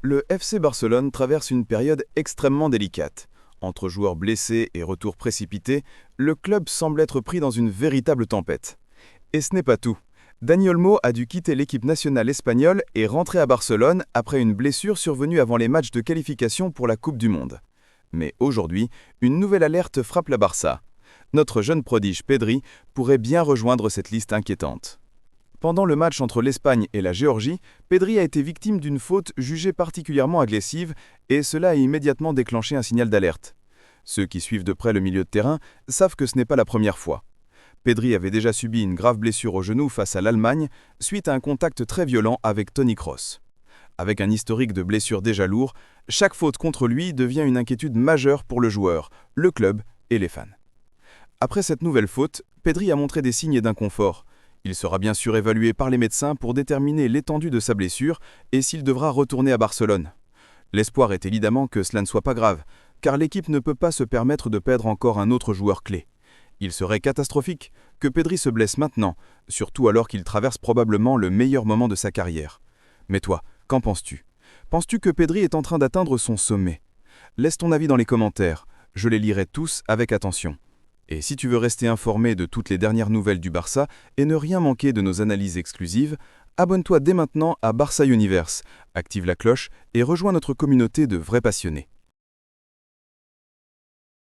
Le FC Barcelone traverse une période extrêmement délicate. Entre joueurs blessés et retours précipités, le club semble être pris dans une véritable tempête. Et ce n'est pas tout. Dani Olmo a dû quitter l'équipe nationale espagnole et rentrer à Barcelone après une blessure survenue avant les matchs de qualification pour la Coupe du Monde. Mais aujourd'hui, une nouvelle alerte frappe la Barça. Notre jeune prodige Pedri pourrait bien rejoindre cette liste inquiétante. Pendant le match entre l'Espagne et la Géorgie, Pedri a été victime d'une faute jugée particulièrement agressive et cela a immédiatement déclenché un signal d'alerte. Ceux qui suivent de près le milieu de terrain savent que ce n'est pas la première fois. Pedri avait déjà subi une grave blessure au genou face à l'Allemagne suite à un contact très violent avec Toni Kroos. Avec un historique de blessures déjà lourd, chaque faute contre lui devient une inquiétude majeure pour le joueur, le club et les fans. Après cette nouvelle faute, Pedri a montré des signes d'inconfort. Il sera bien sûr évalué par les médecins pour déterminer l'étendue de sa blessure et s'il devra retourner à Barcelone. L'espoir est évidemment que cela ne soit pas grave, car l'équipe ne peut pas se permettre de perdre encore un autre joueur clé. Il serait catastrophique que Pedri se blesse maintenant, surtout alors qu'il traverse probablement le meilleur moment de sa carrière. Mais toi, qu'en penses-tu? Penses-tu que Pedri est en train d'atteindre son sommet? Laisse ton avis dans les commentaires, je les lirai tous avec attention. Et si tu veux rester informé de toutes les dernières nouvelles du Barça et ne rien manquer de nos analyses exclusives, abonne-toi dès maintenant à Barça Universe, active la cloche et rejoins notre communauté de vrais passionnés.